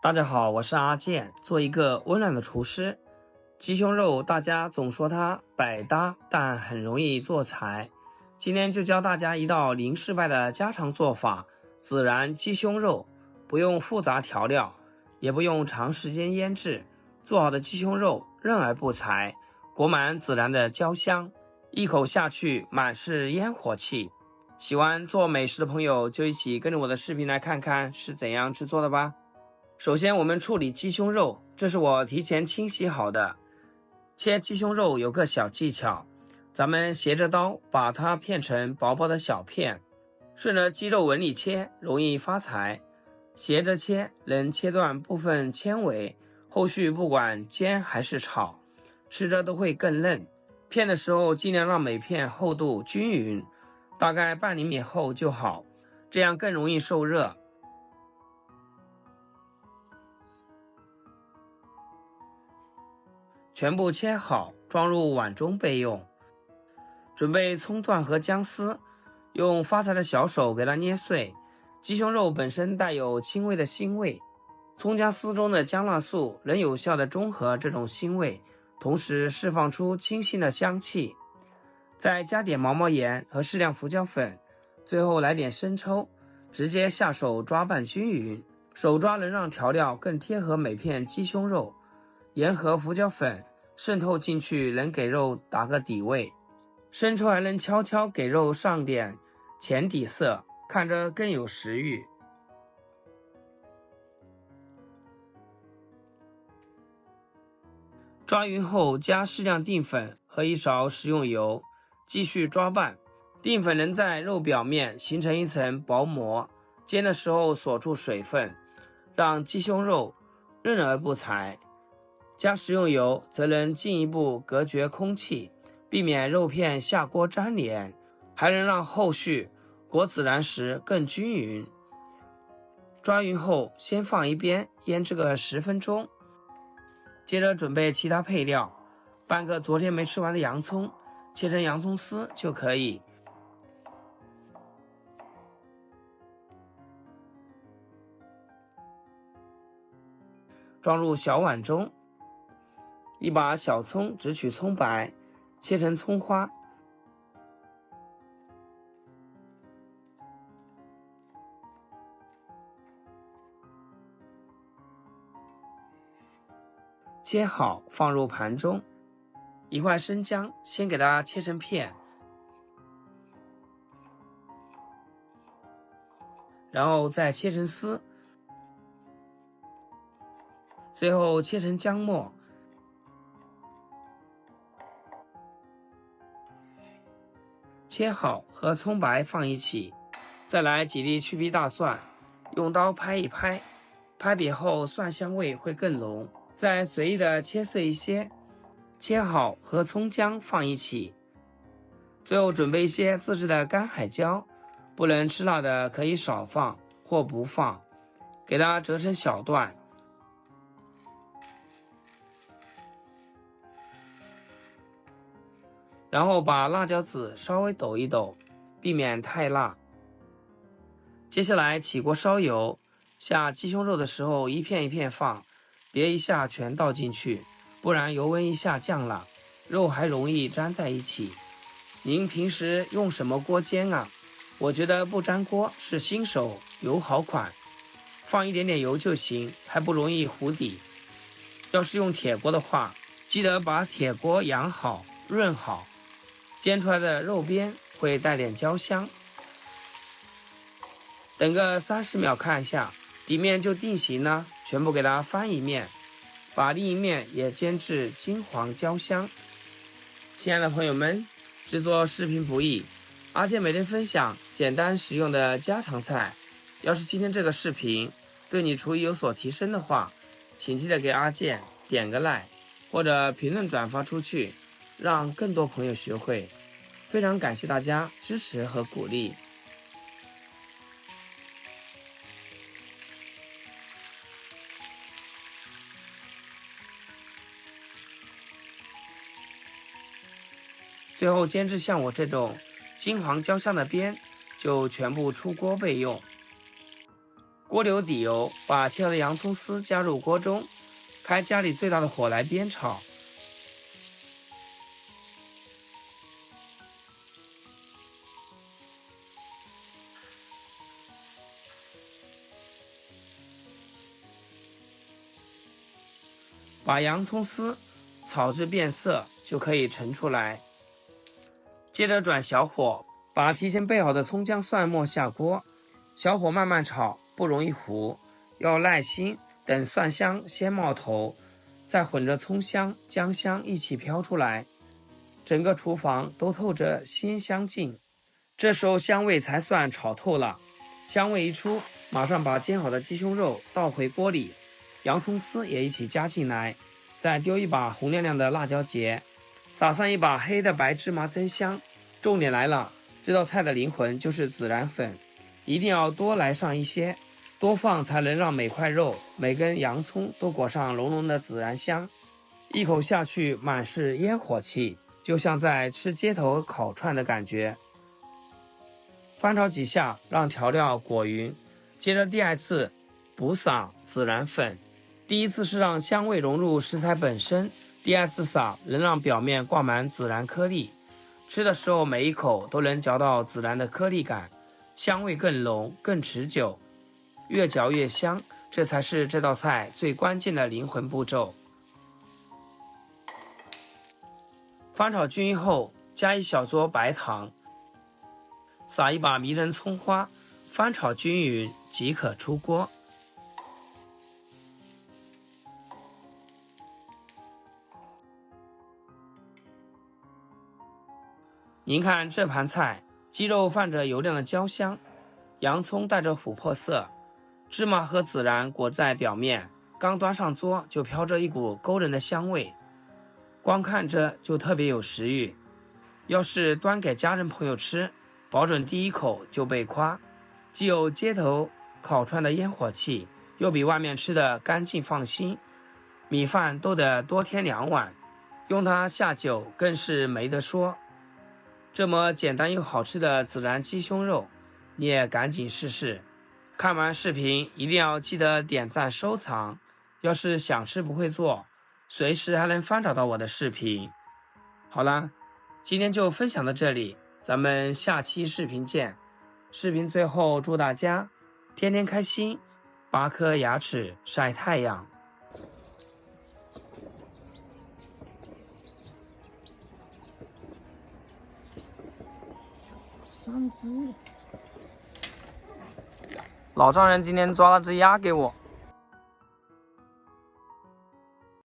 大家好，我是阿健，做一个温暖的厨师。鸡胸肉大家总说它百搭，但很容易做柴。今天就教大家一道零失败的家常做法——孜然鸡胸肉。不用复杂调料，也不用长时间腌制，做好的鸡胸肉韧而不柴，裹满孜然的焦香，一口下去满是烟火气。喜欢做美食的朋友就一起跟着我的视频来看看是怎样制作的吧。首先我们处理鸡胸肉，这是我提前清洗好的。切鸡胸肉有个小技巧，咱们斜着刀把它片成薄薄的小片，顺着鸡肉纹理切，容易发财。斜着切能切断部分纤维，后续不管煎还是炒，吃着都会更嫩。片的时候尽量让每片厚度均匀，大概半厘米厚就好，这样更容易受热。全部切好，装入碗中备用。准备葱段和姜丝，用发财的小手给它捏碎。鸡胸肉本身带有轻微的腥味，葱姜丝中的姜辣素能有效的中和这种腥味，同时释放出清新的香气。再加点毛毛盐和适量胡椒粉，最后来点生抽，直接下手抓拌均匀。手抓能让调料更贴合每片鸡胸肉，盐和胡椒粉渗透进去，能给肉打个底味。生抽还能悄悄给肉上点浅底色，看着更有食欲。抓匀后加适量淀粉和一勺食用油，继续抓拌。淀粉能在肉表面形成一层薄膜，煎的时候锁住水分，让鸡胸肉韧而不柴。加食用油则能进一步隔绝空气，避免肉片下锅粘连，还能让后续裹孜然时更均匀。抓匀后先放一边腌制个10分钟。接着准备其他配料，半个昨天没吃完的洋葱，切成洋葱丝就可以。装入小碗中，一把小葱只取葱白，切成葱花。切好放入盘中。一块生姜先给它切成片，然后再切成丝，最后切成姜末。切好和葱白放一起，再来几粒去皮大蒜，用刀拍一拍，拍扁后蒜香味会更浓。再随意的切碎一些，切好和葱姜放一起。最后准备一些自制的干海椒，不能吃辣的可以少放或不放，给它折成小段。然后把辣椒籽稍微抖一抖，避免太辣。接下来起锅烧油，下鸡胸肉的时候一片一片放，别一下全倒进去，不然油温一下降了，肉还容易粘在一起。您平时用什么锅煎啊？我觉得不粘锅是新手友好款，放一点点油就行，还不容易糊底。要是用铁锅的话，记得把铁锅养好润好，煎出来的肉边会带点焦香。等个30秒看一下，底面就定型了，全部给它翻一面，把另一面也煎至金黄焦香。亲爱的朋友们，制作视频不易，阿健每天分享简单实用的家常菜。要是今天这个视频对你厨艺有所提升的话，请记得给阿健点个 like， 或者评论转发出去，让更多朋友学会。非常感谢大家支持和鼓励。最后煎至像我这种金黄焦香的边，就全部出锅备用。锅里有底油，把切好的洋葱丝加入锅中，开家里最大的火来煸炒。把洋葱丝炒至变色就可以盛出来。接着转小火，把提前备好的葱姜蒜末下锅，小火慢慢炒，不容易糊，要耐心，等蒜香先冒头，再混着葱香、姜香一起飘出来，整个厨房都透着鲜香劲。这时候香味才算炒透了，香味一出，马上把煎好的鸡胸肉倒回锅里，洋葱丝也一起加进来，再丢一把红亮亮的辣椒节，撒上一把黑的白芝麻增香。重点来了，这道菜的灵魂就是孜然粉，一定要多来上一些，多放才能让每块肉、每根洋葱都裹上浓浓的孜然香。一口下去满是烟火气，就像在吃街头烤串的感觉。翻炒几下，让调料裹匀，接着第二次补撒孜然粉。第一次是让香味融入食材本身，第二次撒能让表面挂满孜然颗粒，吃的时候每一口都能嚼到孜然的颗粒感，香味更浓更持久，越嚼越香，这才是这道菜最关键的灵魂步骤。翻炒均匀后，加一小撮白糖，撒一把迷人葱花，翻炒均匀即可出锅。您看这盘菜，鸡肉泛着油亮的焦香，洋葱带着琥珀色，芝麻和孜然裹在表面，刚端上桌就飘着一股勾人的香味，光看着就特别有食欲。要是端给家人朋友吃，保准第一口就被夸，既有街头烤串的烟火气，又比外面吃的干净放心，米饭都得多添2碗，用它下酒更是没得说。这么简单又好吃的孜然鸡胸肉，你也赶紧试试。看完视频一定要记得点赞收藏，要是想吃不会做，随时还能翻找到我的视频。好啦，今天就分享到这里，咱们下期视频见。视频最后祝大家天天开心，8颗牙齿晒太阳。3只，老丈人今天抓了只鸭给我。